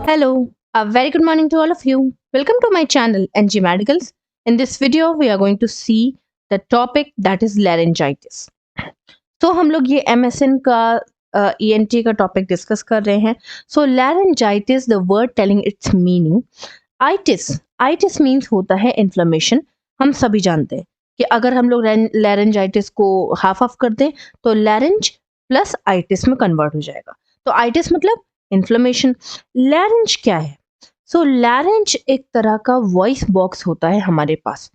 Hello, a very good morning to all of you. Welcome to my channel NG Medicals. In this video, we are going to see the topic that is laryngitis. तो हम लोग ये MSN का ENT का topic discuss कर रहे हैं. So laryngitis, the word telling its meaning. Itis means होता है inflammation. हम सभी जानते हैं कि अगर हम लोग laryngitis को हाफ ऑफ कर दें तो larynge प्लस itis में कन्वर्ट हो जाएगा. तो itis मतलब इन्फ्लेमेशन. लैरेंज क्या है? सो लैरेंज एक तरह का वॉइस बॉक्स होता है हमारे पास.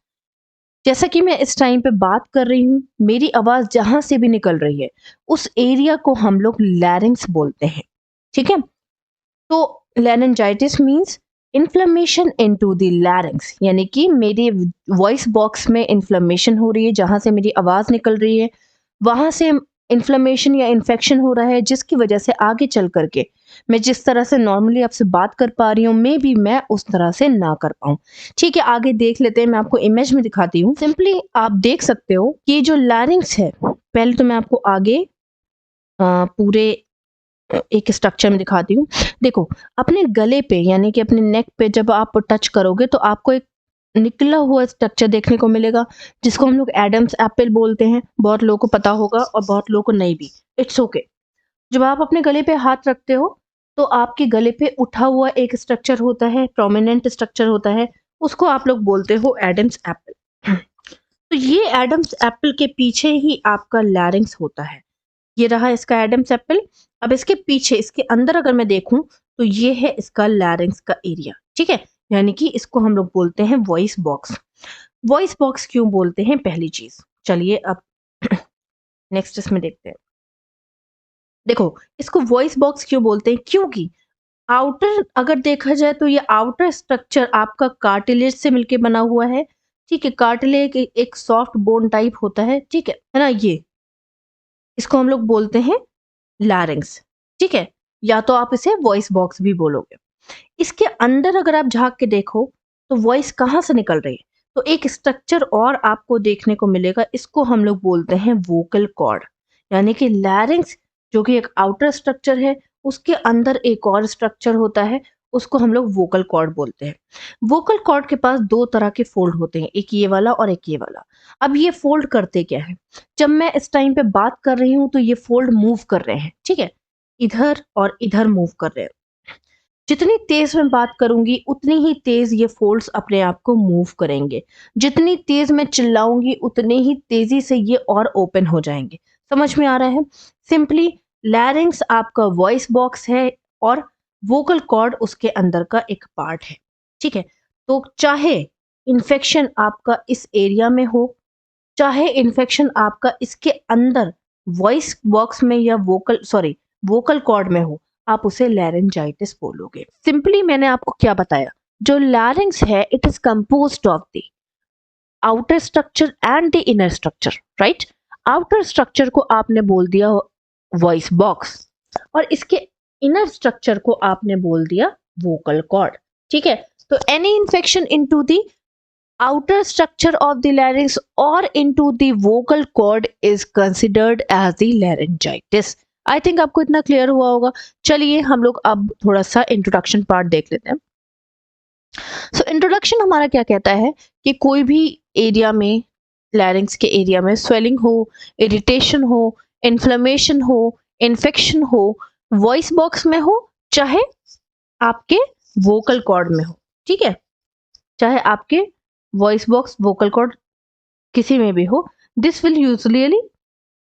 जैसा कि मैं इस टाइम पे बात कर रही हूँ, मेरी आवाज जहां से भी निकल रही है उस एरिया को हम लोग लैरिंग्स बोलते हैं. ठीक है, तो laryngitis means inflammation into the larynx, यानी कि मेरे वॉइस बॉक्स में इन्फ्लेमेशन हो रही है. जहां से मेरी आवाज निकल रही है वहां से इन्फ्लेमेशन या इन्फेक्शन हो रहा है, जिसकी वजह से आगे चल करके मैं जिस तरह से नॉर्मली आपसे बात कर पा रही हूँ मे बी मैं उस तरह से ना कर पाऊँ. ठीक है, आगे देख लेते हैं. मैं आपको इमेज में दिखाती हूँ. सिंपली आप देख सकते हो कि जो लैरिंग्स है, पहले तो मैं आपको आगे पूरे एक स्ट्रक्चर में दिखाती हूँ. देखो, अपने गले पे यानी कि अपने नेक पे जब आप टच करोगे तो आपको एक निकला हुआ स्ट्रक्चर देखने को मिलेगा, जिसको हम लोग एडम्स एप्पल बोलते हैं. बहुत लोगों को पता होगा और बहुत लोगों को नहीं भी. It's okay. जब आप अपने गले पे हाथ रखते हो तो आपके गले पे उठा हुआ एक स्ट्रक्चर होता है, प्रोमिनेंट स्ट्रक्चर होता है, उसको आप लोग बोलते हो एडम्स एप्पल. तो ये एडम्स एप्पल के पीछे ही आपका लैरिंग्स होता है. ये रहा इसका एडम्स एप्पल. अब इसके पीछे, इसके अंदर अगर मैं देखूं तो ये है इसका लैरिंग्स का एरिया. ठीक है, यानी कि इसको हम लोग बोलते हैं वॉइस बॉक्स. वॉइस बॉक्स क्यों बोलते हैं, पहली चीज. चलिए अब नेक्स्ट इसमें देखते हैं. देखो, इसको वॉइस बॉक्स क्यों बोलते हैं, क्योंकि आउटर अगर देखा जाए तो ये आउटर स्ट्रक्चर आपका कार्टिलेज से मिलके बना हुआ है. ठीक है, कार्टिलेज एक सॉफ्ट बोन टाइप होता है. ठीक है ना. ये इसको हम लोग बोलते हैं लैरिंग्स. ठीक है, या तो आप इसे वॉइस बॉक्स भी बोलोगे. इसके अंदर अगर आप झांक के देखो तो वॉइस कहाँ से निकल रही है, तो एक स्ट्रक्चर और आपको देखने को मिलेगा. इसको हम लोग बोलते हैं वोकल कॉर्ड. यानी कि लैरिंग्स जो कि एक आउटर स्ट्रक्चर है, उसके अंदर एक और स्ट्रक्चर होता है, उसको हम लोग वोकल कॉर्ड बोलते हैं. वोकल कॉर्ड के पास दो तरह के फोल्ड होते हैं, एक ये वाला और एक ये वाला. अब ये फोल्ड करते क्या है, जब मैं इस टाइम पे बात कर रही हूं तो ये फोल्ड मूव कर रहे हैं. ठीक है, इधर और इधर मूव कर रहे हैं. जितनी तेज मैं बात करूंगी उतनी ही तेज ये फोल्ड्स अपने आप को मूव करेंगे. जितनी तेज मैं चिल्लाऊंगी उतनी ही तेजी से ये और ओपन हो जाएंगे. समझ में आ रहा है? सिंपली लैरिंग्स आपका वॉइस बॉक्स है और वोकल कॉर्ड उसके अंदर का एक पार्ट है. ठीक है, तो चाहे इन्फेक्शन आपका इस एरिया में हो, चाहे इन्फेक्शन आपका इसके अंदर वॉइस बॉक्स में या वोकल कॉर्ड में हो, आप उसे लैरिंजाइटिस बोलोगे. सिंपली मैंने आपको क्या बताया, जो लैरिंग्स है it is composed of the outer structure and the inner structure. Right, outer structure को आपने बोल दिया वॉइस बॉक्स और इसके इनर स्ट्रक्चर को आपने बोल दिया वोकल कॉर्ड. ठीक है, तो any infection into the outer structure of the larynx or into the vocal cord is considered as the laryngitis. I think आपको इतना क्लियर हुआ होगा. चलिए हम लोग अब थोड़ा सा इंट्रोडक्शन पार्ट देख लेते हैं. सो इंट्रोडक्शन हमारा क्या कहता है कि कोई भी एरिया में, लैरिंग्स के एरिया में स्वेलिंग हो, इरिटेशन हो, इन्फ्लेमेशन हो, इन्फेक्शन हो, वॉइस बॉक्स में हो, चाहे आपके वोकल कॉर्ड में हो. ठीक है, चाहे आपके वॉइस बॉक्स वोकल कॉर्ड किसी में भी हो, this will usually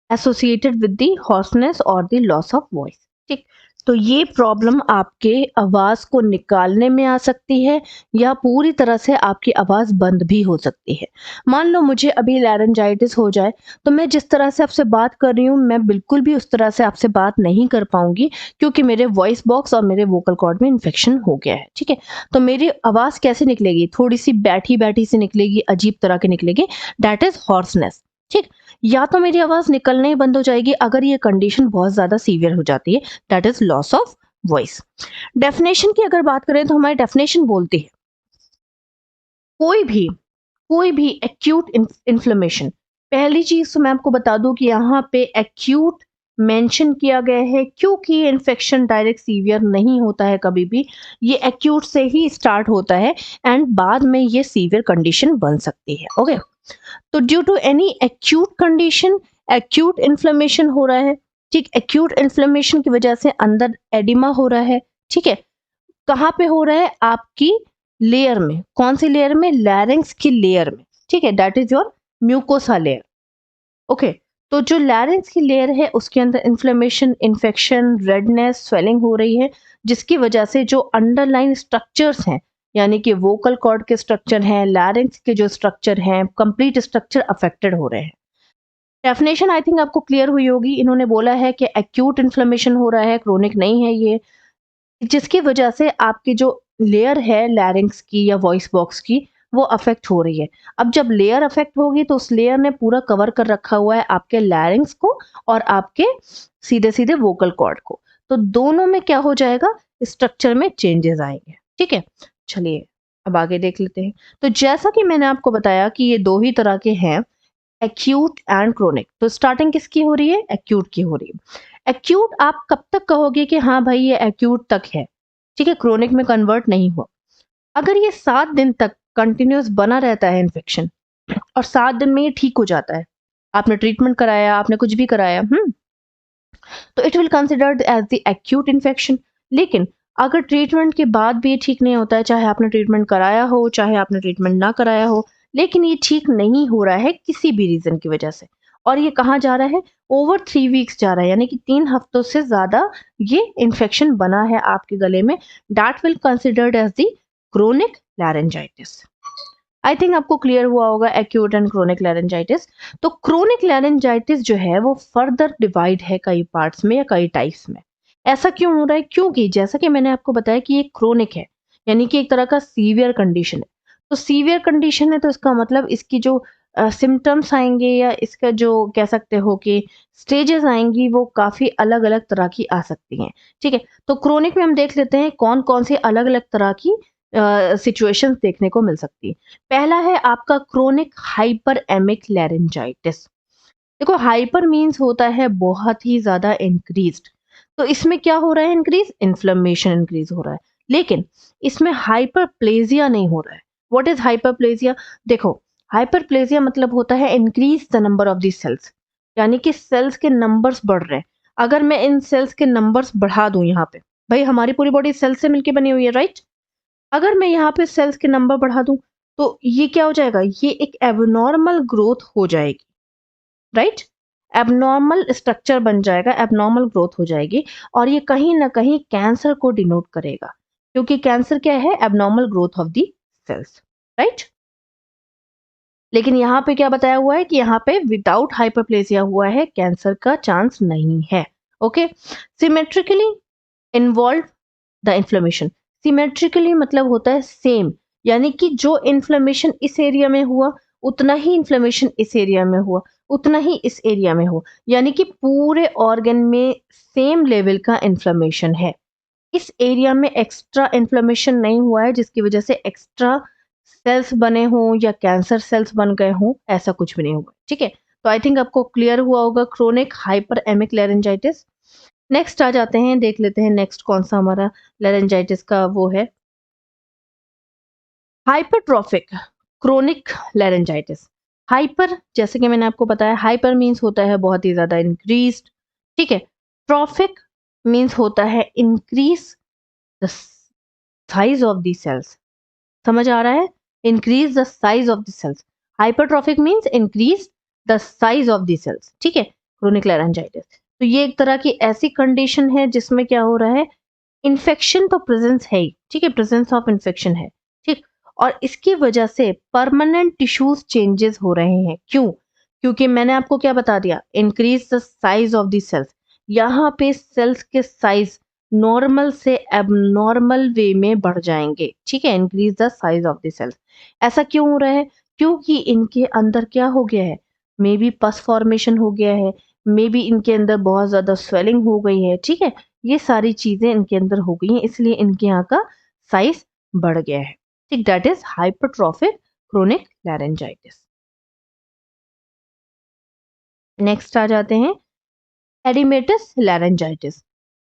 associated with the hoarseness और द लॉस ऑफ वॉइस. ठीक, तो ये प्रॉब्लम आपके आवाज को निकालने में आ सकती है या पूरी तरह से आपकी आवाज बंद भी हो सकती है. मान लो मुझे अभी लैरिंजाइटिस हो जाए तो मैं जिस तरह से आपसे बात कर रही हूँ मैं बिल्कुल भी उस तरह से आपसे बात नहीं कर पाऊंगी, क्योंकि मेरे वॉइस बॉक्स और मेरे वोकल कॉर्ड में इन्फेक्शन हो गया है. ठीक है, तो मेरी आवाज कैसे निकलेगी, थोड़ी सी बैठी बैठी सी निकलेगी, अजीब तरह की निकलेगी. That is hoarseness. ठीक, या तो मेरी आवाज निकलने ही बंद हो जाएगी अगर ये कंडीशन बहुत ज्यादा सीवियर हो जाती है, that is loss of voice. Definition की अगर बात करें तो हमारी डेफिनेशन बोलती है कोई भी एक्यूट इन्फ्लेमेशन. पहली चीज तो मैं आपको बता दूं कि यहाँ पे एक्यूट मेंशन किया गया है, क्योंकि ये इन्फेक्शन डायरेक्ट सीवियर नहीं होता है कभी भी, ये एक्यूट से ही स्टार्ट होता है एंड बाद में ये सीवियर कंडीशन बन सकती है। ओके, तो due to any acute condition, acute inflammation हो रहा है, ठीक, एक्यूट इन्फ्लेमेशन की वजह से अंदर एडिमा हो रहा है, ठीक है, कहाँ पे हो रहा है, आपकी लेयर में, कौन सी लेयर में, लैरिंक्स की लेयर में, ठीक है, that is your mucosa layer. Okay, तो जो लैरिंक्स की लेयर है उसके अंदर इन्फ्लेमेशन, इन्फेक्शन, रेडनेस, स्वेलिंग हो रही है, जिसकी वजह से जो अंडरलाइन स्ट्रक्चर्स हैं, यानी कि वोकल कॉर्ड के स्ट्रक्चर हैं, लैरिंक्स के जो स्ट्रक्चर हैं, कंप्लीट स्ट्रक्चर अफेक्टेड हो रहे हैं। डेफिनेशन आई थिंक आपको क्लियर हुई होगी। इन्होंने बोला है कि एक्यूट इन्फ्लेमेशन हो रहा है, क्रोनिक नहीं है ये, जिसकी वजह से आपकी जो लेयर है लैरिंक्स की या वॉइस बॉक्स की, वो अफेक्ट हो रही है। अब जब लेयर अफेक्ट होगी तो उस लेयर ने पूरा कवर कर रखा हुआ है आपके लैरिंक्स को और आपके सीधे सीधे वोकल कॉर्ड को, तो दोनों में क्या हो जाएगा, स्ट्रक्चर में चेंजेस आएंगे। ठीक है, चलिए अब आगे देख लेते हैं। तो जैसा कि मैंने आपको बताया कि ये दो ही तरह के हैं, एक्यूट एंड क्रोनिक। तो स्टार्टिंग किसकी हो रही है, एक्यूट की हो रही है। एक्यूट आप कब तक कहोगे कि हाँ भाई ये एक्यूट तक है, ठीक है, क्रोनिक में कन्वर्ट नहीं हुआ, अगर ये 7 दिन तक कंटिन्यूस बना रहता है इन्फेक्शन और 7 दिन में ये ठीक हो जाता है, आपने ट्रीटमेंट कराया, आपने कुछ भी कराया, तो it will considered as the acute infection. लेकिन अगर ट्रीटमेंट के बाद भी ये ठीक नहीं होता है, चाहे आपने ट्रीटमेंट कराया हो चाहे आपने ट्रीटमेंट ना कराया हो, लेकिन ये ठीक नहीं हो रहा है किसी भी रीजन की वजह से, और ये कहाँ जा रहा है, ओवर 3 वीक्स जा रहा है, यानी कि 3 हफ्तों से ज्यादा ये इन्फेक्शन बना है आपके गले में, that will considered as the chronic laryngitis. I think आपको क्लियर हुआ होगा एक्यूट एंड क्रोनिक लैरेंजाइटिस। तो क्रोनिक लैरेंजाइटिस जो है वो फर्दर डिवाइड है कई पार्ट्स में या कई टाइप्स में। ऐसा क्यों हो रहा है, क्योंकि जैसा कि मैंने आपको बताया कि ये क्रोनिक है, यानी कि एक तरह का सीवियर कंडीशन है। तो सीवियर कंडीशन है तो इसका मतलब इसकी जो सिम्टम्स आएंगे या इसका जो कह सकते हो कि स्टेजेस आएंगी वो काफी अलग अलग तरह की आ सकती हैं। ठीक है, तो क्रोनिक में हम देख लेते हैं कौन कौन सी अलग अलग तरह की सिचुएशंस देखने को मिल सकती है। पहला है आपका क्रोनिक हाइपर एमिक लैरेंजाइटिस। देखो, हाइपर मीन्स होता है बहुत ही ज्यादा इंक्रीज्ड, तो इसमें क्या हो रहा है, इंक्रीज, इन्फ्लेमेशन इंक्रीज हो रहा है, लेकिन इसमें हाइपरप्लेजिया नहीं हो रहा है। व्हाट इज हाइपरप्लेजिया, देखो, हाइपरप्लेजिया मतलब होता है increase the number of the cells, यानी कि सेल्स के नंबर्स बढ़ रहे हैं। अगर मैं इन सेल्स के नंबर्स बढ़ा दूं, यहाँ पे भाई हमारी पूरी बॉडी सेल्स से मिलकर बनी हुई है, राइट, अगर मैं यहाँ पे सेल्स के नंबर बढ़ा दूं तो ये क्या हो जाएगा, ये एक एबनॉर्मल ग्रोथ हो जाएगी, राइट, एबनॉर्मल स्ट्रक्चर बन जाएगा, एबनॉर्मल ग्रोथ हो जाएगी, और ये कहीं ना कहीं कैंसर को डिनोट करेगा, क्योंकि कैंसर क्या है, abnormal growth of the cells, right. लेकिन यहाँ पे क्या बताया हुआ है कि यहाँ पे विदाउट हाइपरप्लेसिया हुआ है, कैंसर का चांस नहीं है। Okay, symmetrically involve the inflammation, symmetrically मतलब होता है सेम, यानी कि जो इन्फ्लेमेशन इस एरिया में हुआ उतना ही इन्फ्लेमेशन इस एरिया में हुआ, उतना ही इस एरिया में हो, यानी कि पूरे ऑर्गन में सेम लेवल का इन्फ्लेमेशन है। इस एरिया में एक्स्ट्रा इन्फ्लेमेशन नहीं हुआ है जिसकी वजह से एक्स्ट्रा सेल्स बने हों या कैंसर सेल्स बन गए हों, ऐसा कुछ भी नहीं हुआ। ठीक है, तो आई थिंक आपको क्लियर हुआ होगा क्रोनिक हाइपर एमिक लैरेंजाइटिस। नेक्स्ट आ जाते हैं, देख लेते हैं नेक्स्ट कौन सा हमारा लैरेंजाइटिस का वो है, हाइपरट्रॉफिक क्रोनिक लैरेंजाइटिस। हाइपर, जैसे कि मैंने आपको बताया, हाइपर मींस होता है बहुत ही ज्यादा इंक्रीज्ड, ठीक है, ट्रॉफिक मींस होता है increase the size of the cells, समझ आ रहा है, increase the size of the cells, hypertrophic means increase the size of the cells, ठीक है, क्रोनिक लैरेंजाइटिस। तो ये एक तरह की ऐसी कंडीशन है जिसमें क्या हो रहा है, इन्फेक्शन तो प्रेजेंस है ही, ठीक है, प्रेजेंस ऑफ इन्फेक्शन है, ठीक, और इसकी वजह से परमानेंट टिश्यूज चेंजेस हो रहे हैं। क्यों, क्योंकि मैंने आपको क्या बता दिया, increase the size of the cells, यहाँ पे सेल्स के साइज नॉर्मल से एबनॉर्मल वे में बढ़ जाएंगे, ठीक है, increase the size of the cells. ऐसा क्यों हो रहा है, क्योंकि इनके अंदर क्या हो गया है, मे बी पस फॉर्मेशन हो गया है, मे बी इनके अंदर बहुत ज्यादा स्वेलिंग हो गई है, ठीक है, ये सारी चीजें इनके अंदर हो गई हैं, इसलिए इनके यहाँ का साइज बढ़ गया है, ठीक, that is hypertrophic chronic laryngitis. Next आ जाते हैं एडिमेटस लैरेंजाइटिस।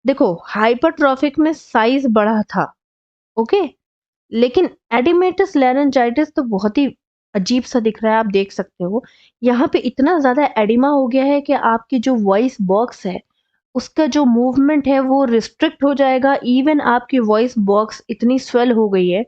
देखो हाइपरट्रॉफिक में साइज बड़ा था, ओके, लेकिन एडिमेटस लैरेंजाइटिस तो बहुत ही अजीब सा दिख रहा है। आप देख सकते हो यहाँ पे इतना ज्यादा एडिमा हो गया है कि आपकी जो वॉइस बॉक्स है उसका जो मूवमेंट है वो रिस्ट्रिक्ट हो जाएगा। इवन आपकी वॉइस बॉक्स इतनी स्वेल हो गई है,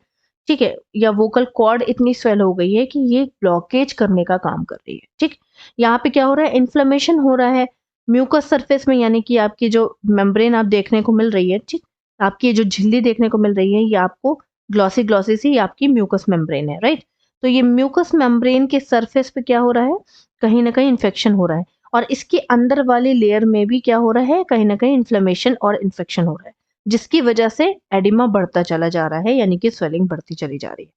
ठीक है, या वोकल कॉर्ड इतनी स्वेल हो गई है कि ये ब्लॉकेज करने का काम कर रही है। ठीक, यहाँ पे क्या हो रहा है, इन्फ्लेमेशन हो रहा है म्यूकस सरफेस में, यानी कि आपकी जो मेम्ब्रेन आप देखने को मिल रही है, ठीक, आपकी ये जो झिल्ली देखने को मिल रही है ये आपको ग्लॉसी ग्लॉसी सी आपकी म्यूकस मेम्ब्रेन है, राइट। तो ये म्यूकस मेम्ब्रेन के सरफेस पे क्या हो रहा है, कहीं ना कहीं इन्फेक्शन हो रहा है, और इसके अंदर वाली लेयर में भी क्या हो रहा है, कहीं ना कहीं इन्फ्लेमेशन और इन्फेक्शन हो रहा है, जिसकी वजह से एडिमा बढ़ता चला जा रहा है, यानी कि स्वेलिंग बढ़ती चली जा रही है।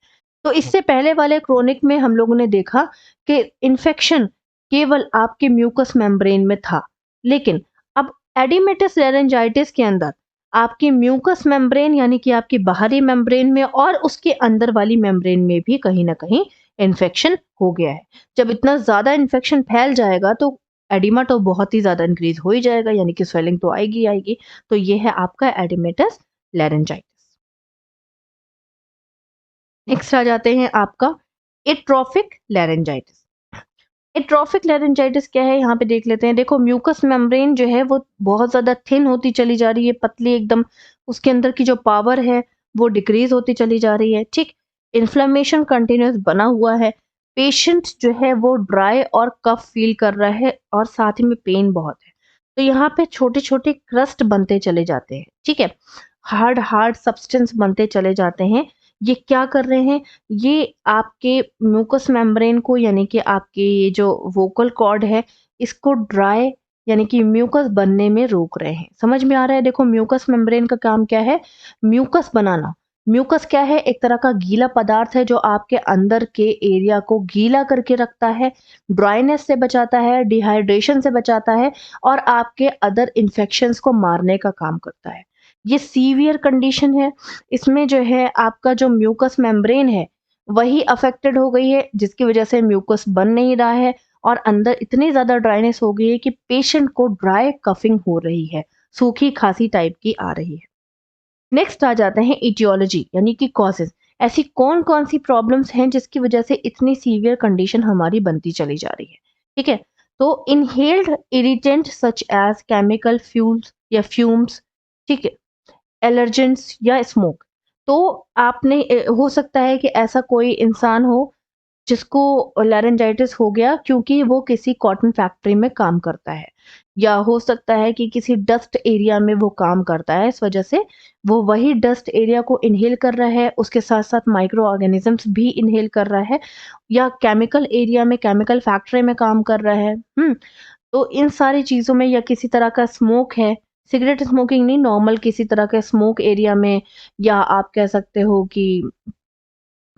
तो इससे पहले वाले क्रोनिक में हम लोगों ने देखा कि इन्फेक्शन केवल आपके म्यूकस मेम्ब्रेन में था, लेकिन अब एडिमेटस लेरेंजाइटिस के अंदर आपकी म्यूकस मेम्ब्रेन यानी कि आपकी बाहरी मेम्ब्रेन में और उसके अंदर वाली मेम्ब्रेन में भी कहीं ना कहीं इन्फेक्शन हो गया है। जब इतना ज्यादा इन्फेक्शन फैल जाएगा तो एडिमा तो बहुत ही ज़्यादा इंक्रीज़ हो ही जाएगा, यानी कि स्वेलिंग तो आएगी ही आएगी। तो ये है आपका एडिमेटस लैरेंजाइटिस। नेक्स्ट आ जाते हैं आपका एट्रोफिक लैरेंजाइटिस। एट्रोफिक लैरेंजाइटिस क्या है, यहाँ पे देख लेते हैं। देखो म्यूकस मेम्ब्रेन जो है वो बहुत ज़्यादा थिन होती चली जा रही है, पतली एकदम, उसके अंदर की जो पावर है वो डिक्रीज होती चली जा रही है, ठीक। इन्फ्लेमेशन कंटिन्यूस बना हुआ है, पेशेंट जो है वो ड्राई और कफ फील कर रहा है और साथ ही में पेन बहुत है। तो यहाँ पे छोटे छोटे क्रस्ट बनते चले जाते हैं, ठीक है, हार्ड हार्ड सब्सटेंस बनते चले जाते हैं। ये क्या कर रहे हैं, ये आपके म्यूकस मेम्ब्रेन को यानी कि आपके ये जो वोकल कॉर्ड है इसको ड्राई यानी कि म्यूकस बनने में रोक रहे हैं। समझ में आ रहा है। देखो म्यूकस मेम्ब्रेन का काम क्या है, म्यूकस बनाना। म्यूकस क्या है, एक तरह का गीला पदार्थ है जो आपके अंदर के एरिया को गीला करके रखता है, ड्राइनेस से बचाता है, डिहाइड्रेशन से बचाता है और आपके अदर इन्फेक्शंस को मारने का काम करता है। ये सीवियर कंडीशन है। इसमें जो है आपका जो म्यूकस मेम्ब्रेन है वही अफेक्टेड हो गई है, जिसकी वजह से म्यूकस बन नहीं रहा है और अंदर इतनी ज्यादा ड्राइनेस हो गई है कि पेशेंट को ड्राई कफिंग हो रही है, सूखी खांसी टाइप की आ रही है। नेक्स्ट आ जाते हैं इटियोलॉजी यानी कि कॉजेज। ऐसी कौन कौन सी प्रॉब्लम्स हैं जिसकी वजह से इतनी सीवियर कंडीशन हमारी बनती चली जा रही है, ठीक है। तो inhaled irritant such as chemical fuels या फ्यूम्स, ठीक है, एलर्जेंस या स्मोक। तो आपने हो सकता है कि ऐसा कोई इंसान हो जिसको लैरेंजाइटिस हो गया क्योंकि वो किसी कॉटन फैक्ट्री में काम करता है, या हो सकता है कि किसी डस्ट एरिया में वो काम करता है, इस वजह से वो वही डस्ट एरिया को इनहेल कर रहा है, उसके साथ साथ माइक्रो ऑर्गेनिजम्स भी इनहेल कर रहा है, या केमिकल एरिया में केमिकल फैक्ट्री में काम कर रहा है। तो इन सारी चीज़ों में, या किसी तरह का स्मोक है, सिगरेट स्मोकिंग नहीं, नॉर्मल किसी तरह के स्मोक एरिया में, या आप कह सकते हो कि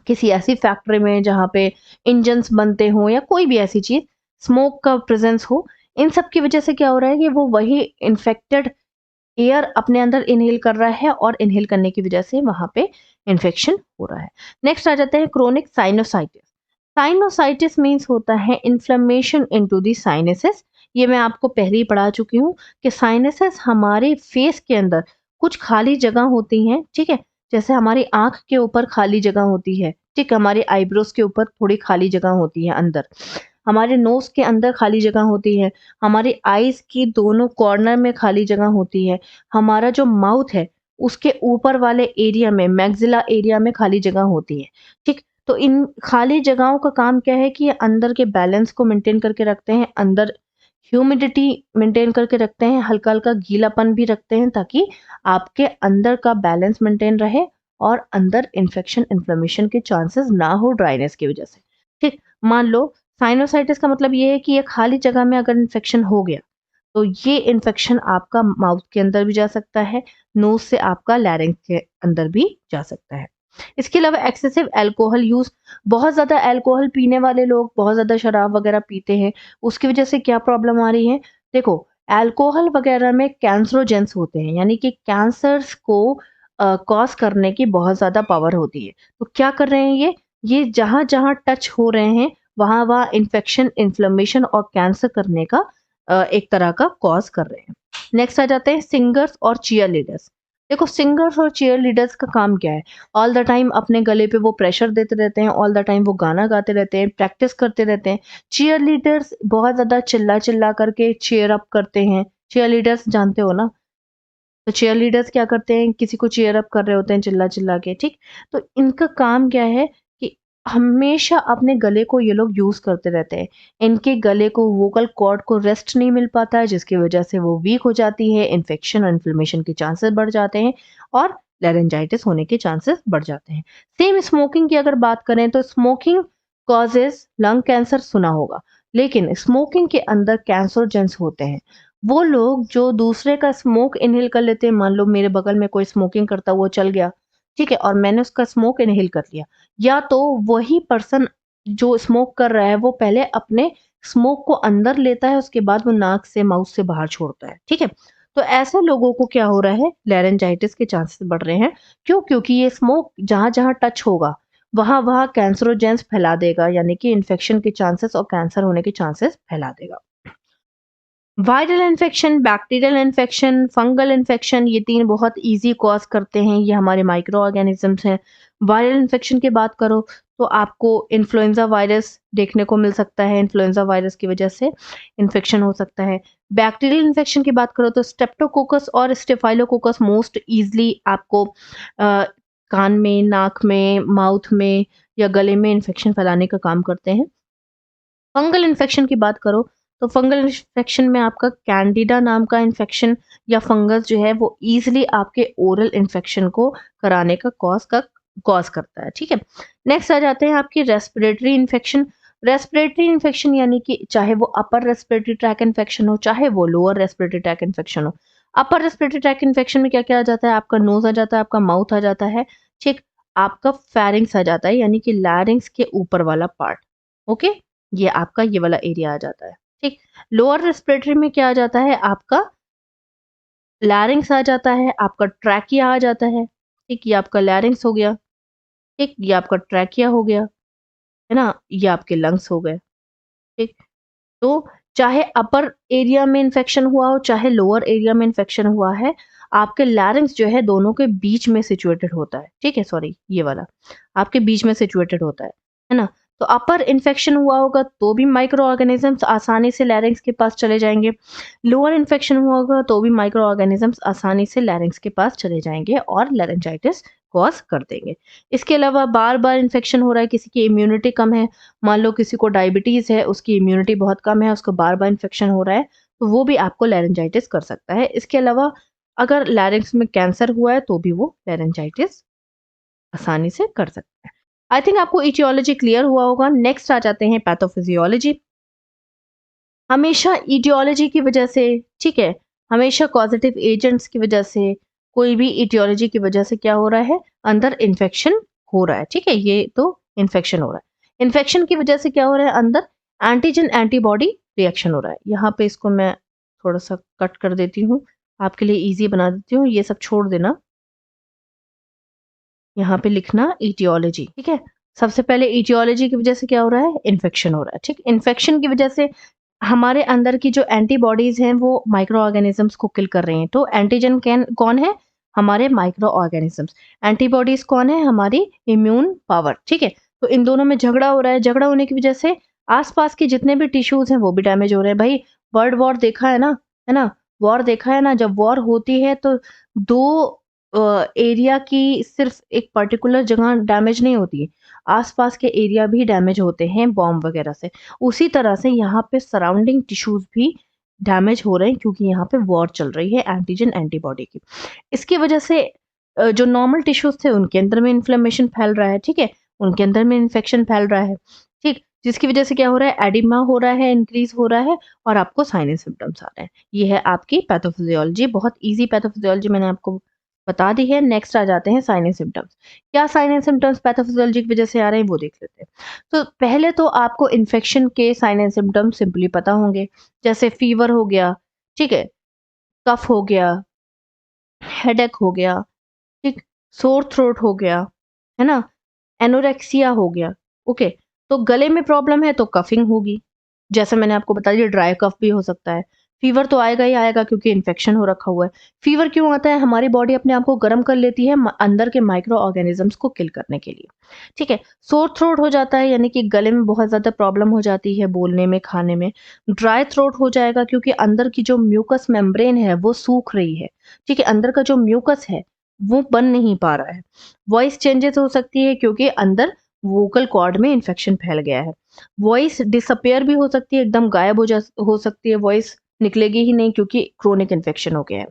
किसी ऐसी फैक्ट्री में जहाँ पे इंजन्स बनते हों या कोई भी ऐसी चीज़, स्मोक का प्रेज़ेंस हो, इन सब की वज़ह से क्या हो रहा है कि वो वही इन्फेक्टेड एयर अपने अंदर इनहेल कर रहा है और इनहेल करने की वज़ह से वहाँ पे इन्फेक्शन हो रहा है। नेक्स्ट आ जाते हैं क्रोनिक साइनोसाइटिस। साइनोसाइटिस मीन्स होता है इन्फ्लेमेशन इनटू द साइनसेस। ये मैं आपको पहले ही पढ़ा चुकी हूँ कि साइनसेस हमारे फेस के अंदर कुछ खाली जगह होती हैं, ठीक है, जैसे हमारी आंख के ऊपर खाली जगह होती है, ठीक है, हमारे आईब्रोज के ऊपर थोड़ी खाली जगह होती है अंदर, हमारे नोज के अंदर खाली जगह होती है, हमारी आईज की दोनों कॉर्नर में खाली जगह होती है, हमारा जो माउथ है उसके ऊपर वाले एरिया में, मैक्सिला एरिया में खाली जगह होती है, ठीक। तो इन खाली जगहों का काम क्या है कि ये अंदर के बैलेंस को मेंटेन करके रखते हैं, अंदर ह्यूमिडिटी मेंटेन करके रखते हैं, हल्का हल्का गीलापन भी रखते हैं ताकि आपके अंदर का बैलेंस मेंटेन रहे और अंदर इन्फेक्शन इन्फ्लेमेशन के चांसेस ना हो ड्राइनेस की वजह से, ठीक। मान लो साइनोसाइटिस का मतलब ये है कि ये खाली जगह में अगर इन्फेक्शन हो गया तो ये इन्फेक्शन आपका माउथ के अंदर भी जा सकता है, नोज से आपका लैरिंक्स के अंदर भी जा सकता है। इसके अलावा एक्सेसिव अल्कोहल यूज, बहुत ज्यादा अल्कोहल पीने वाले लोग बहुत ज्यादा शराब वगैरह पीते हैं, उसकी वजह से क्या प्रॉब्लम आ रही है। देखो अल्कोहल वगैरह में कैंसरोजेंस होते हैं, यानी कि कैंसर्स को कॉज करने की बहुत ज्यादा पावर होती है। तो क्या कर रहे हैं ये जहां जहां टच हो रहे हैं वहां वहां इन्फेक्शन इन्फ्लेमेशन और कैंसर करने का एक तरह का कॉज कर रहे हैं। नेक्स्ट आ जाते हैं सिंगर्स और चीयर लीडर्स। देखो सिंगर्स और चीयर लीडर्स का काम क्या है, ऑल द टाइम अपने गले पे वो प्रेशर देते रहते हैं, ऑल द टाइम वो गाना गाते रहते हैं, प्रैक्टिस करते रहते हैं। चीयर लीडर्स बहुत ज्यादा चिल्ला चिल्ला करके चीयर अप करते हैं। चीयर लीडर्स जानते हो ना, तो चीयर लीडर्स क्या करते हैं, किसी को चीयर अप कर रहे होते हैं चिल्ला चिल्ला के, ठीक। तो इनका काम क्या है कि हमेशा अपने गले को ये लोग यूज करते रहते हैं। इनके गले को, वोकल कॉर्ड को रेस्ट नहीं मिल पाता है, जिसकी वजह से वो वीक हो जाती है, इन्फेक्शन और इन्फ्लेमेशन के चांसेस बढ़ जाते हैं और लेरेंजाइटिस होने के चांसेस बढ़ जाते हैं। सेम स्मोकिंग की अगर बात करें तो स्मोकिंग कॉजेज लंग कैंसर, सुना होगा, लेकिन स्मोकिंग के अंदर कैंसरोजेंस होते हैं। वो लोग जो दूसरे का स्मोक इनहेल कर लेते हैं, मान लो मेरे बगल में कोई स्मोकिंग करता हुआ चल गया, ठीक है, और मैंने उसका स्मोक इनहेल कर लिया, या तो वही पर्सन जो स्मोक कर रहा है वो पहले अपने स्मोक को अंदर लेता है, उसके बाद वो नाक से, माउथ से बाहर छोड़ता है, ठीक है। तो ऐसे लोगों को क्या हो रहा है, लेरेंजाइटिस के चांसेस बढ़ रहे हैं। क्यों? क्योंकि ये स्मोक जहां जहां टच होगा वहां वहां कैंसरोजेंस फैला देगा, यानी कि इन्फेक्शन के चांसेस और कैंसर होने के चांसेस फैला देगा। Viral infection, bacterial infection, fungal infection, ये 3 बहुत ईज़ी कॉज़ करते हैं, ये हमारे माइक्रो ऑर्गेनिज़म्स हैं। वायरल इन्फेक्शन की बात करो तो आपको इन्फ्लुएंज़ा वायरस देखने को मिल सकता है, इन्फ्लुएंज़ा वायरस की वजह से इन्फेक्शन हो सकता है। बैक्टीरियल इन्फेक्शन की बात करो तो स्ट्रेप्टोकोकस और स्टेफाइलोकोकस मोस्ट ईज़िली आपको कान में, नाक में, माउथ में या गले में इन्फेक्शन फैलाने का काम करते हैं। फंगल इन्फेक्शन की बात करो तो फंगल इन्फेक्शन में आपका कैंडिडा नाम का इन्फेक्शन या फंगस जो है वो इजीली आपके ओरल इन्फेक्शन को कराने का कॉज करता है, ठीक है। नेक्स्ट आ जाते हैं आपकी रेस्पिरेटरी इन्फेक्शन। रेस्पिरेटरी इन्फेक्शन यानी कि चाहे वो अपर रेस्पिरेटरी ट्रैक इन्फेक्शन हो, चाहे वो लोअर रेस्पिरेटरी ट्रैक इन्फेक्शन हो। अपर रेस्पिरेटरी ट्रैक इन्फेक्शन में क्या क्या आ जाता है, आपका नोज आ जाता है, आपका माउथ आ जाता है, ठीक, आपका फेरिंग्स आ जाता है, यानी कि लैरिंग्स के ऊपर वाला पार्ट, ओके, ये आपका ये वाला एरिया आ जाता है, ठीक। लोअर रेस्पिरेटरी में क्या आ जाता है, आपका लैरिंग्स आ जाता है, आपका ट्रैकिया आ जाता है, ठीक, ये आपका लैरिंग्स हो गया, ठीक, ये आपका ट्रैकिया हो गया, है ना, ये आपके लंग्स हो गए, ठीक। तो चाहे अपर एरिया में इन्फेक्शन हुआ हो, चाहे लोअर एरिया में इन्फेक्शन हुआ है, आपके लैरिंग्स जो है दोनों के बीच में सिचुएटेड होता है, ठीक है, सॉरी ये वाला आपके बीच में सिचुएटेड होता है ना। तो अपर इन्फेक्शन हुआ होगा तो भी माइक्रो ऑर्गेनिजम्स आसानी से लैरिंग्स के पास चले जाएंगे, लोअर इन्फेक्शन हुआ होगा तो भी माइक्रो ऑर्गेनिजम्स आसानी से लैरिंग्स के पास चले जाएंगे और लैरेंजाइटिस कॉज कर देंगे। इसके अलावा बार बार इन्फेक्शन हो रहा है, किसी की इम्यूनिटी कम है, मान लो किसी को डायबिटीज है, उसकी इम्यूनिटी बहुत कम है, उसको बार बार इन्फेक्शन हो रहा है, तो वो भी आपको लैरेंजाइटिस कर सकता है। इसके अलावा अगर लैरिंग्स में कैंसर हुआ है तो भी वो लैरेंजाइटिस आसानी से कर सकता है। आई थिंक आपको इटियोलॉजी क्लियर हुआ होगा। नेक्स्ट आ जाते हैं पैथोफिजियोलॉजी। हमेशा इटियोलॉजी की वजह से, ठीक है, हमेशा कॉजेटिव एजेंट्स की वजह से, कोई भी इटियोलॉजी की वजह से क्या हो रहा है, अंदर इन्फेक्शन हो रहा है, ठीक है, ये तो इन्फेक्शन हो रहा है। इन्फेक्शन की वजह से क्या हो रहा है, अंदर एंटीजन एंटीबॉडी रिएक्शन हो रहा है। यहाँ पे इसको मैं थोड़ा सा कट कर देती हूँ, आपके लिए ईजी बना देती हूँ, ये सब छोड़ देना, यहाँ पे लिखना ईटियोलॉजी, ठीक है। सबसे पहले ईटियोलॉजी की वजह से क्या हो रहा है, इन्फेक्शन हो रहा है, ठीक। इन्फेक्शन की वजह से हमारे अंदर की जो एंटीबॉडीज हैं वो माइक्रो ऑर्गेनिजम्स को किल कर रही हैं। तो एंटीजन कैन कौन है, हमारे माइक्रो ऑर्गेनिजम्स। एंटीबॉडीज कौन है, हमारी इम्यून पावर, ठीक है। तो इन दोनों में झगड़ा हो रहा है, झगड़ा होने की वजह से आसपास के जितने भी टिश्यूज हैं वो भी डैमेज हो रहे हैं। भाई वर्ल्ड वॉर देखा है ना, वॉर देखा है ना, जब वॉर होती है तो दो एरिया की सिर्फ एक पर्टिकुलर जगह डैमेज नहीं होती है, आसपास के एरिया भी डैमेज होते हैं बॉम्ब वगैरह से। उसी तरह से यहाँ पे सराउंडिंग टिश्यूज भी डैमेज हो रहे हैं, क्योंकि यहाँ पे वॉर चल रही है एंटीजन एंटीबॉडी की। इसकी वजह से जो नॉर्मल टिश्यूज थे उनके अंदर में इन्फ्लेमेशन फैल रहा है, ठीक है, उनके अंदर में इन्फेक्शन फैल रहा है, ठीक, जिसकी वजह से क्या हो रहा है, एडिमा हो रहा है, इंक्रीज हो रहा है और आपको साइनस सिम्टम्स आ रहे हैं। ये है आपकी पैथोफिजियोलॉजी, बहुत ईजी पैथोफिजियोलॉजी मैंने आपको बता दी है। नेक्स्ट आ जाते हैं साइन एंड सिम्टम्स। क्या साइन एंड सिम्टम्स पैथोफिजियोलॉजी की वजह से आ रहे हैं वो देख लेते हैं। तो पहले तो आपको इन्फेक्शन के साइन एंड सिम्टम्स सिंपली पता होंगे, जैसे फीवर हो गया, ठीक है, कफ हो गया, हेडेक हो गया, ठीक, सोर थ्रोट हो गया, है ना, एनोरेक्सिया हो गया, ओके। तो गले में प्रॉब्लम है तो कफिंग होगी, जैसे मैंने आपको बता दिया, ड्राई कफ भी हो सकता है। फीवर तो आएगा ही आएगा क्योंकि इन्फेक्शन हो रखा हुआ है। फीवर क्यों आता है? हमारी बॉडी अपने आप को गर्म कर लेती है अंदर के माइक्रो ऑर्गेनिजम्स को किल करने के लिए। ठीक है। सोर थ्रोट हो जाता है, यानी कि गले में बहुत ज़्यादा प्रॉब्लम हो जाती है बोलने में, खाने में। ड्राई थ्रोट हो जाएगा क्योंकि अंदर की जो म्यूकस मेम्ब्रेन है वो सूख रही है। ठीक है, अंदर का जो म्यूकस है वो बन नहीं पा रहा है। वॉइस चेंजेस हो सकती है क्योंकि अंदर वोकल कॉर्ड में इन्फेक्शन फैल गया है। वॉइस डिसअपियर भी हो सकती है, एकदम गायब हो सकती है, वॉइस निकलेगी ही नहीं क्योंकि क्रोनिक इन्फेक्शन हो गया है।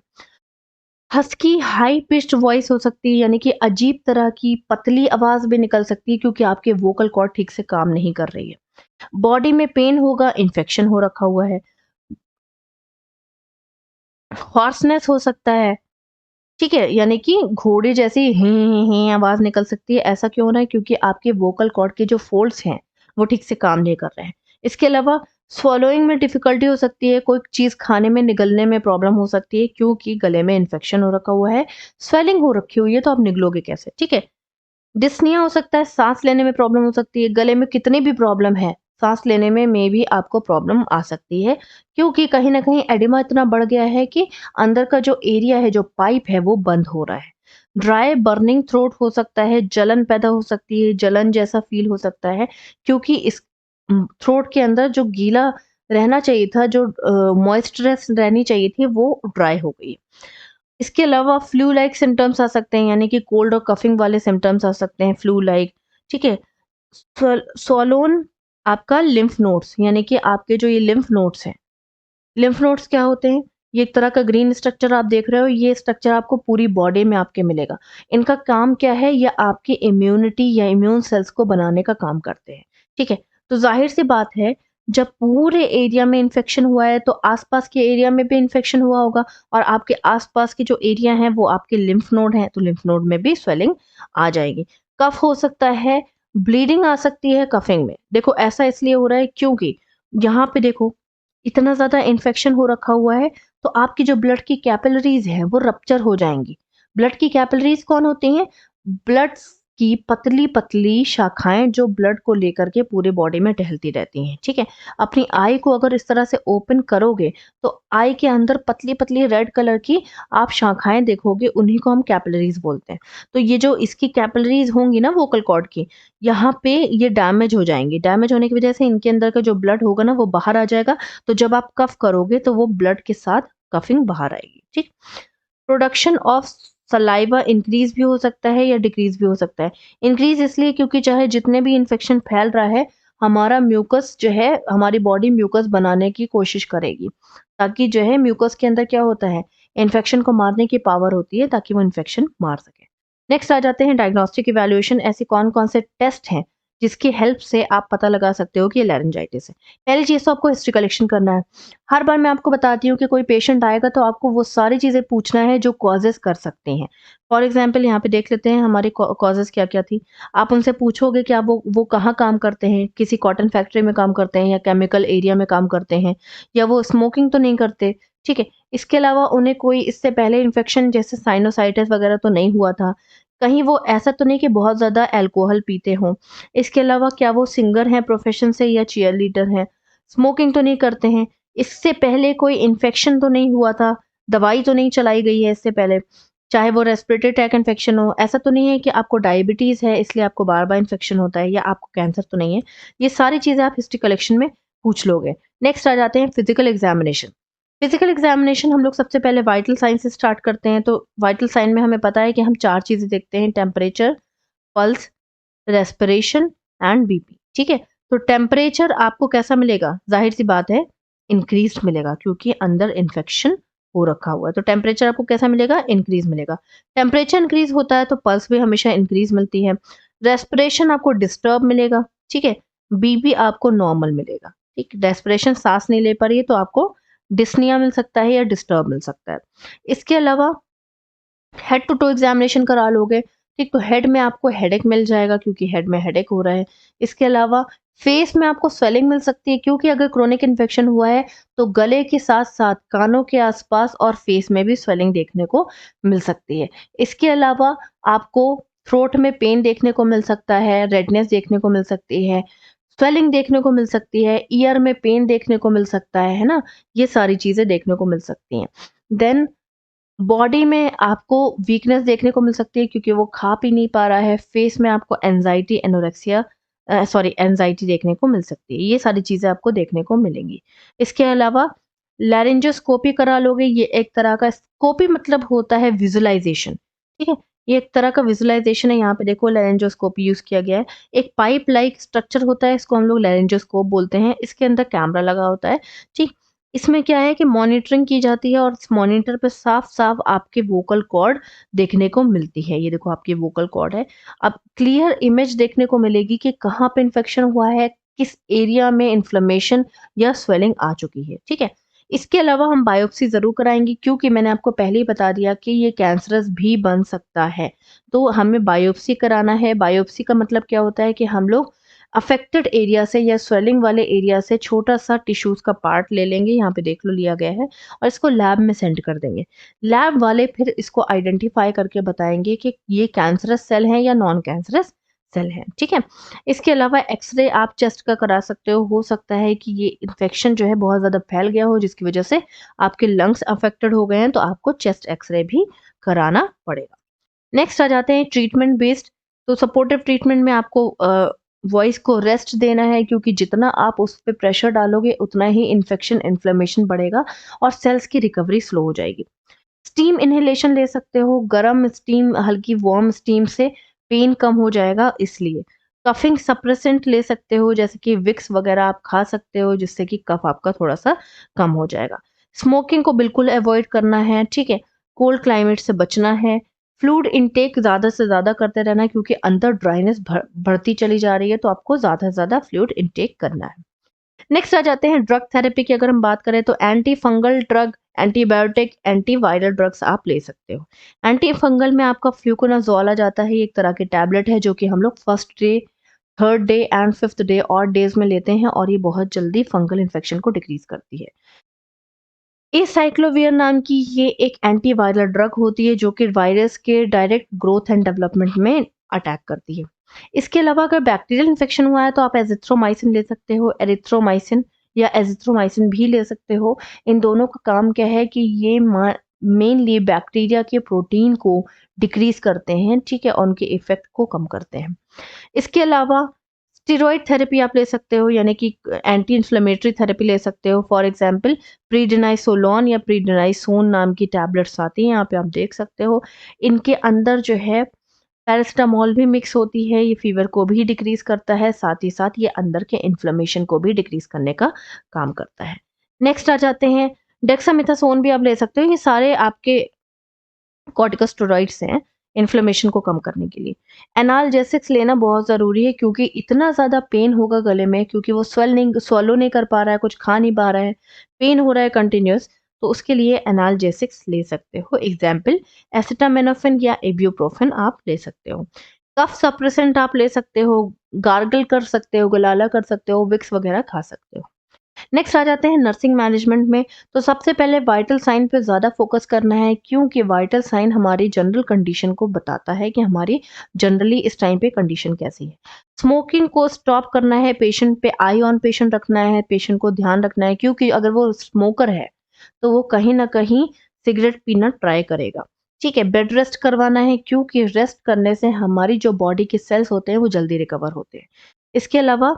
हस्की हाई पिच्ड वॉइस हो सकती है, यानी कि अजीब तरह की पतली आवाज भी निकल सकती है क्योंकि आपके वोकल कॉर्ड ठीक से काम नहीं कर रही है। बॉडी में पेन होगा, इन्फेक्शन हो रखा हुआ है। हॉर्सनेस हो सकता है। ठीक है, यानी कि घोड़े जैसी ही आवाज निकल सकती है। ऐसा क्यों हो रहा है? क्योंकि आपके वोकल कॉर्ड के जो फोल्ड्स हैं वो ठीक से काम नहीं कर रहे हैं। इसके अलावा स्वॉलोइंग में डिफिकल्टी हो सकती है, कोई चीज खाने में निगलने में प्रॉब्लम हो सकती है क्योंकि गले में इन्फेक्शन हो रखा हुआ है, स्वेलिंग हो रखी हुई है, तो आप निगलोगे कैसे? ठीक है। डिस्निया हो सकता है, सांस लेने में प्रॉब्लम हो सकती है। गले में कितनी भी प्रॉब्लम है, सांस लेने में भी आपको प्रॉब्लम आ सकती है क्योंकि कहीं न कहीं एडिमा इतना बढ़ गया है कि अंदर का जो एरिया है, जो पाइप है वो बंद हो रहा है। ड्राई बर्निंग थ्रोट हो सकता है, जलन पैदा हो सकती है, जलन जैसा फ़ील हो सकता है क्योंकि इस थ्रोट के अंदर जो गीला रहना चाहिए था, जो मॉइस्चरस रहनी चाहिए थी, वो ड्राई हो गई। इसके अलावा फ्लू लाइक सिम्पटम्स आ सकते हैं, यानी कि कोल्ड और कफिंग वाले सिम्पटम्स आ सकते हैं, फ्लू लाइक। ठीक है। स्वॉलोन आपका लिम्फ नोड्स, यानी कि आपके जो ये लिम्फ नोड्स हैं, लिम्फ नोड्स क्या होते हैं? ये एक तरह का ग्रीन स्ट्रक्चर आप देख रहे हो, ये स्ट्रक्चर आपको पूरी बॉडी में आपके मिलेगा। इनका काम क्या है? ये आपकी इम्यूनिटी या इम्यून सेल्स को बनाने का काम करते हैं। ठीक है? तो ज़ाहिर-सी बात है, जब पूरे एरिया में इन्फेक्शन हुआ है, तो आस-पास के एरिया में भी इन्फेक्शन हुआ होगा और आपके आस-पास के जो एरिया हैं, वो आपके लिम्फ नोड हैं, तो लिम्फ नोड में भी स्वेलिंग आ जाएगी। कफ हो सकता है, ब्लीडिंग आ सकती है कफिंग में। देखो, ऐसा इसलिए हो रहा है क्योंकि यहाँ पे देखो, इतना ज़्यादा इन्फेक्शन हो रखा हुआ है, तो आपकी जो ब्लड की कैपिलरीज़ हैं, वो रप्चर हो जाएँगी। ब्लड की कैपिलरीज़ कौन होती हैं? ब्लड की पतली-पतली शाखाएँ जो ब्लड को लेकर के पूरे बॉडी में टहलती रहती हैं, ठीक है? अपनी आई को अगर इस तरह से ओपन करोगे, तो आई के अंदर पतली-पतली रेड कलर की आप शाखाएँ देखोगे, उन्हीं को हम कैपिलरीज़ बोलते हैं। तो ये जो इसकी कैपिलरीज़ होंगी ना वोकल कॉर्ड की, यहाँ पे ये डैमेज हो जाएँगी। डैमेज होने की वजह से इनके अंदर का जो ब्लड होगा ना, वो बाहर आ जाएगा, तो जब आप कफ करोगे तो वो ब्लड के साथ कफिंग बाहर आएगी, ठीक? प्रोडक्शन ऑफ सलाइवा इंक्रीज़ भी हो सकता है या डिक्रीज़ भी हो सकता है। इंक्रीज़ इसलिए क्योंकि चाहे जितने भी इन्फेक्शन फैल रहा है, हमारा म्यूकस जो है, हमारी बॉडी म्यूकस बनाने की कोशिश करेगी, ताकि जो है म्यूकस के अंदर क्या होता है, इन्फेक्शन को मारने की पावर होती है ताकि वो इन्फेक्शन मार सके। नेक्स्ट आ जाते हैं डायग्नोस्टिक इवैल्यूएशन। ऐसे कौन-कौन से टेस्ट हैं जिसकी हेल्प से आप पता लगा सकते हो कि ये लैरिंजाइटिस है। पहली चीज़ तो आपको हिस्ट्री कलेक्शन करना है। हर बार मैं आपको बताती हूँ कि कोई पेशेंट आएगा तो आपको वो सारी चीज़ें पूछना है जो कॉजेज़ कर सकती हैं। फॉर एग्ज़ाम्पल यहाँ पे देख लेते हैं हमारी कॉजेज़ क्या-क्या थी। आप उनसे पूछोगे कि आप वो कहाँ काम करते हैं? किसी कॉटन फैक्ट्री में काम करते हैं या केमिकल एरिया में काम करते हैं या वो स्मोकिंग तो नहीं करते, ठीक है? इसके अलावा उन्हें कोई इससे पहले इन्फेक्शन जैसे साइनोसाइटिस वगैरह तो नहीं हुआ था। कहीं वो ऐसा तो नहीं कि बहुत ज़्यादा अल्कोहल पीते हों। इसके अलावा क्या वो सिंगर हैं प्रोफ़ेशन से या चीयरलीडर हैं? स्मोकिंग तो नहीं करते हैं। इससे पहले कोई इन्फेक्शन तो नहीं हुआ था, दवाई तो नहीं चलाई गई है इससे पहले, चाहे वो रेस्पिरेटरी ट्रैक इन्फेक्शन हो, ऐसा तो नहीं है कि आपको डायबिटीज़ है इसलिए आपको बार-बार इन्फेक्शन होता है या आपको कैंसर तो नहीं है। ये सारी चीज़ें आप हिस्ट्री कलेक्शन में पूछ लोगे। नेक्स्ट आ जाते हैं फिज़िकल एग्ज़ामिनेशन। फिज़िकल एग्ज़ामिनेशन हम लोग सबसे पहले वाइटल साइन से स्टार्ट करते हैं, तो वाइटल साइन में हमें पता है कि हम 4 चीज़ें देखते हैं, temperature, pulse, respiration and BP, ठीक है? तो टेम्परेचर आपको कैसा मिलेगा? ज़ाहिर-सी बात है, इंक्रीज़्ड मिलेगा क्योंकि अंदर इन्फेक्शन हो रखा हुआ है। तो टेम्परेचर आपको कैसा मिलेगा? इंक्रीज़ मिलेगा। टेम्परेचर इंक्रीज़ होता है तो पल्स भी हमेशा इंक्रीज़ मिलती है। रेस्पिरेशन आपको डिस्टर्ब मिलेगा, ठीक है? बीपी आपको नॉर्मल मिलेगा, ठीक? रेस्पिरेशन साँस नहीं ले पा रही है तो आपको डिस्निया मिल सकता है या डिस्टर्ब मिल सकता है। इसके अलावा हेड टू टो एग्जामिनेशन करा लोगे, ठीक, तो हेड में आपको हेडेक मिल जाएगा क्योंकि हेड में हेडेक हो रहा है। इसके अलावा फेस में आपको स्वेलिंग मिल सकती है क्योंकि अगर क्रोनिक इन्फेक्शन हुआ है तो गले के साथ-साथ कानों के आसपास और फेस में भी स्वेलिंग देखने को मिल सकती है। इसके अलावा आपको थ्रोट में पेन देखने को मिल सकता है, रेडनेस देखने को मिल सकती है, स्वेलिंग देखने को मिल सकती है, ईयर में पेन देखने को मिल सकता है ना? ये सारी चीज़ें देखने को मिल सकती हैं। देन बॉडी में आपको वीकनेस देखने को मिल सकती है क्योंकि वो खा पी नहीं पा रहा है। फेस में आपको एंग्ज़ायटी, एनोरेक्सिया एंग्ज़ायटी देखने को मिल सकती है। ये सारी चीज़ें आपको देखने को मिलेंगी। इसके अलावा लैरिंजोस्कोपी करा लोगे, ये एक तरह का स्कोपी मतलब होता है विज़ुअलाइज़ेशन, ठीक है? ये एक तरह का विज़ुअलाइज़ेशन है, यहाँ पे देखो लैरिंजोस्कोपी यूज़ किया गया है। एक पाइप लाइक स्ट्रक्चर होता है, इसको हम लोग लैरिंजोस्कोप बोलते हैं। इसके अंदर कैमरा लगा होता है, ठीक? इसमें क्या है कि मॉनिटरिंग की जाती है और इस मॉनिटर पे साफ-साफ आपके वोकल कॉर्ड देखने को मिलती है। ये देखो आपकी वोकल कॉर्ड है। अब क्लियर इमेज देखने को मिलेगी कि कहाँ पे इन्फेक्शन हुआ है, किस एरिया में इन्फ्लेमेशन या स्वेलिंग आ चुकी है, ठीक है? इसके अलावा हम बायोप्सी ज़रूर कराएँगे क्योंकि मैंने आपको पहले ही बता दिया कि ये कैंसरस भी बन सकता है। तो हमें बायोप्सी कराना है। बायोप्सी का मतलब क्या होता है कि हम लोग अफेक्टेड एरिया से या स्वेलिंग वाले एरिया से छोटा-सा टिश्यूज़ का पार्ट ले लेंगे, यहाँ पे देख लो लिया गया है, और इसको लैब में सेंड कर देंगे। लैब वाले फिर इसको आइडेंटिफ़ाई करके बताएँगे कि ये कैंसरस सेल हैं या नॉन कैंसरस सेल हैं, ठीक है? इसके अलावा एक्स-रे आप चेस्ट का करा सकते हो सकता है कि ये इन्फेक्शन जो है बहुत ज़्यादा फैल गया हो जिसकी वजह से आपके लंग्स अफेक्टेड हो गए हैं, तो आपको चेस्ट एक्स-रे भी कराना पड़ेगा। नेक्स्ट आ जाते हैं ट्रीटमेंट बेस्ड। तो सपोर्टिव ट्रीटमेंट में आपको वॉइस को रेस्ट देना है क्योंकि जितना आप उस पे प्रेशर डालोगे उतना ही इन्फेक्शन इन्फ्लेमेशन बढ़ेगा और सेल्स की रिकवरी स्लो हो जाएगी। स्टीम इन्हेलेशन ले सकते हो, गरम स्टीम, हल्की वार्म स्टीम से पेन कम हो जाएगा इसलिए। कफिंग सप्रेसेंट ले सकते हो जैसे कि विक्स वगैरह आप खा सकते हो जिससे कि कफ आपका थोड़ा-सा कम हो जाएगा। स्मोकिंग को बिल्कुल अवॉइड करना है, ठीक है? कोल्ड क्लाइमेट से बचना है। फ्लूइड इनटेक ज़्यादा से ज़्यादा करते रहना है क्योंकि अंदर ड्राइनेस बढ़ती चली जा रही है, तो आपको ज़्यादा से ज़्यादा फ्लूइड इनटेक करना है। नेक्स्ट आ जाते हैं ड्रग थेरेपी की। अगर हम बात करें तो anti fungal drug, antibiotic, antiviral drugs आप ले सकते हो। एंटी फंगल में आपका फ्लूकोनाज़ोल आ जाता है, ये एक तरह की टैबलेट है जो कि हम लोग first day, third day and fifth day odd days में लेते हैं और ये बहुत जल्दी फंगल इन्फेक्शन को डिक्रीज करती है। एसाइक्लोवियर नाम की ये एक एंटीवायरल ड्रग होती है जो कि वायरस के डायरेक्ट ग्रोथ एंड डेवलपमेंट में अटैक करती है। इसके अलावा अगर बैक्टीरियल इन्फेक्शन हुआ है तो आप एजिथ्रोमाइसिन ले सकते हो, एरिथ्रोमाइसिन या एजिथ्रोमाइसिन भी ले सकते हो। इन दोनों का काम क्या है कि ये मेनली बैक्टीरिया के प्रोटीन को डिक्रीज करते हैं, ठीक है, और उनके इफेक्ट को कम करते हैं। इसके अलावा स्टेरॉइड थेरेपी आप ले सकते हो यानी कि एंटी इन्फ्लेमेटरी थेरेपी ले सकते हो। फॉर एग्जांपल प्रीडिनाइसोलोन या प्रीडिनाइसोन नाम की टैबलेट्स आती हैं, यहाँ पे आप देख सकते हो। इनके अंदर जो है पैरासिटामोल भी मिक्स होती है, ये फीवर को भी डिक्रीज करता है, साथ ही साथ ये अंदर के इन्फ्लेमेशन को भी डिक्रीज करने का काम करता है। नेक्स्ट आ जाते हैं डेक्सामेथासोन भी आप ले सकते हो। ये सारे आपके कॉर्टिकोस्टेरॉइड्स हैं इन्फ्लेमेशन को कम करने के लिए। एनाल्जेसिक्स लेना बहुत ज़रूरी है क्योंकि इतना ज़्यादा पेन होगा गले में क्योंकि वो स्वॉलो नहीं कर पा रहा है, कुछ खा नहीं पा रहा है, पेन हो रहा है कंटिन्यूअस, तो उसके लिए एनाल्जेसिक्स ले सकते हो। एग्जाम्पल एसिटामिनोफेन या इब्यूप्रोफेन आप ले सकते हो। कफ सप्रेसेंट आप ले सकते हो, गार्गल कर सकते हो, गलाला कर सकते हो, विक्स वगैरह खा सकते हो। नेक्स्ट आ जाते हैं नर्सिंग मैनेजमेंट में। तो सबसे पहले वाइटल साइन पे ज़्यादा फोकस करना है क्योंकि वाइटल साइन हमारी जनरल कंडीशन को बताता है कि हमारी जनरली इस टाइम पे कंडीशन कैसी है। स्मोकिंग को स्टॉप करना है, पेशेंट पे आई ऑन पेशेंट रखना है, पेशेंट को ध्यान रखना है क्योंकि अगर वो स्मोकर है तो वो कहीं ना कहीं सिगरेट पीना ट्राई करेगा, ठीक है। बेड रेस्ट करवाना है क्योंकि रेस्ट करने से हमारी जो बॉडी के सेल्स होते हैं वो जल्दी रिकवर होते हैं। इसके अलावा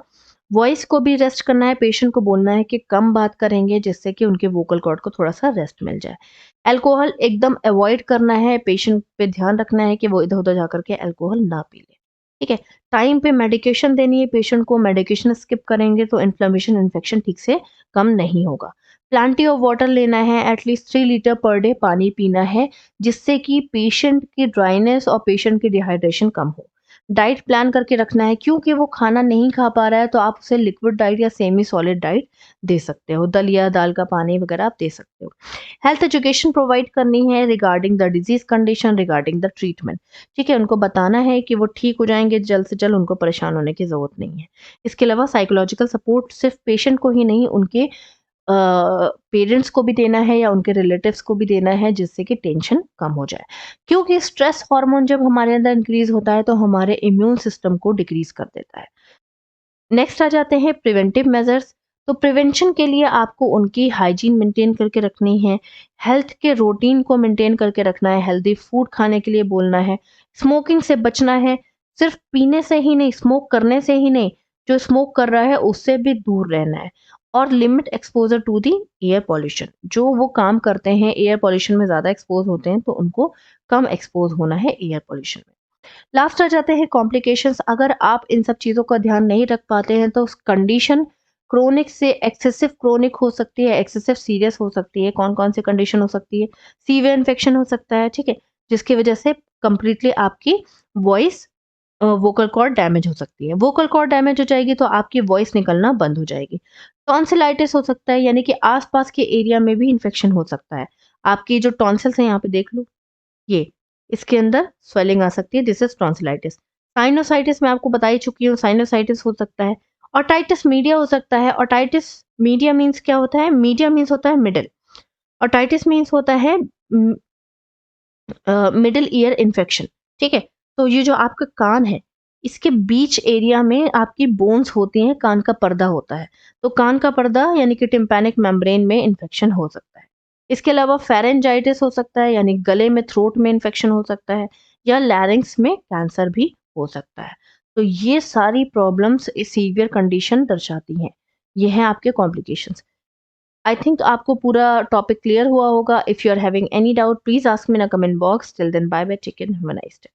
वॉइस को भी रेस्ट करना है, पेशेंट को बोलना है कि कम बात करेंगे जिससे कि उनके वोकल कॉर्ड को थोड़ा-सा रेस्ट मिल जाए। अल्कोहल एकदम अवॉइड करना है, पेशेंट पे ध्यान रखना है कि वो इधर-उधर जाकर के अल्कोहल ना पी ले, ठीक है। टाइम पे मेडिकेशन देनी है पेशेंट को, मेडिकेशन स्किप करेंगे तो इन्फ्लेमेशन, इन्फेक्शन ठीक से कम नहीं होगा। प्लेंटी ऑफ वाटर लेना है, एटलीस्ट 3 लीटर पर डे पानी पीना है, जिससे कि पेशेंट की ड्राइनेस और पेशेंट की डिहाइड्रेशन कम हो। डाइट प्लान करके रखना है क्योंकि वो खाना नहीं खा पा रहा है तो आप उसे लिक्विड डाइट या सेमी सॉलिड डाइट दे सकते हो। दलिया, दाल का पानी वगैरह आप दे सकते हो। हेल्थ एजुकेशन प्रोवाइड करनी है regarding the disease condition, regarding the treatment, ठीक है। उनको बताना है कि वो ठीक हो जाएंगे जल्द से जल्द, उनको परेशान होने की जरूरत नहीं है। इसके अलावा साइकोलॉजिकल सपोर्ट सिर्फ पेशेंट को ही नहीं, उनके पेरेंट्स को भी देना है या उनके रिलेटिव्स को भी देना है जिससे कि टेंशन कम हो जाए। क्योंकि स्ट्रेस हार्मोन जब हमारे अंदर इंक्रीज होता है तो हमारे इम्यून सिस्टम को डिक्रीज कर देता है। नेक्स्ट आ जाते हैं प्रिवेंटिव मेजर्स। तो प्रिवेंशन के लिए आपको उनकी हाइजीन मेंटेन करके रखनी है, हेल्थ के रूटीन को मेंटेन करके रखना है, हेल्दी फूड खाने के लिए बोलना है, स्मोकिंग से बचना है, सिर्फ पीने से ही नहीं, स्मोक करने से ही नहीं, जो स्मोक कर रहा है उससे भी दूर रहना है, और limit exposure to the air pollution. जो वो काम करते हैं एयर पॉल्यूशन में ज़्यादा एक्सपोज होते हैं, तो उनको कम एक्सपोज होना है एयर पॉल्यूशन में। लास्ट आ जाते हैं कॉम्प्लिकेशंस। अगर आप इन सब चीज़ों का ध्यान नहीं रख पाते हैं तो कंडीशन क्रोनिक से एक्सेसिव क्रोनिक हो सकती है, एक्सेसिव सीरियस हो सकती है। कौन-कौन सी कंडीशन हो सकती है? सीवियर इन्फेक्शन हो सकता है, ठीक है? जिसकी वजह से कंप्लीटली आपकी वॉइस वोकल कॉर्ड डैमेज हो सकती है। वोकल कॉर्ड डैमेज हो जाएगी तो आपकी वॉइस निकलना बंद हो जाएगी। टॉन्सिलाइटिस हो सकता है, यानी कि आस-पास के एरिया में भी इन्फेक्शन हो सकता है। आपकी जो टॉन्सिल्स हैं यहाँ पे देख लो, ये, इसके अंदर स्वेलिंग आ सकती है, दिस इज टॉन्सिलाइटिस। साइनोसाइटिस मैं आपको बता ही चुकी हूँ, साइनोसाइटिस हो सकता है। ओटाइटिस मीडिया हो सकता है। ओटाइटिस मीडिया मीन्स क्या होता है? मीडिया मीन्स होता है मिडल। ओटाइटिस मीन्स होता है मिडल ईयर इन्फेक्शन, ठीक है? तो ये जो आपका कान है, इसके बीच एरिया में आपकी बोन्स होती हैं, कान का पर्दा होता है। तो कान का पर्दा यानी कि टिम्पैनिक मेम्ब्रेन में इन्फेक्शन हो सकता है। इसके अलावा फेरेंजाइटिस हो सकता है, यानी गले में, थ्रोट में इन्फेक्शन हो सकता है, या लैरिंक्स में कैंसर भी हो सकता है। तो ये सारी प्रॉब्लम्स सीवियर कंडीशन दर्शाती हैं। ये हैं आपके कॉम्प्लिकेशंस। आई थिंक आपको पूरा टॉपिक क्लियर हुआ होगा। If you are having any doubt please ask me in a comment box. Till then bye bye, take care, have a nice day.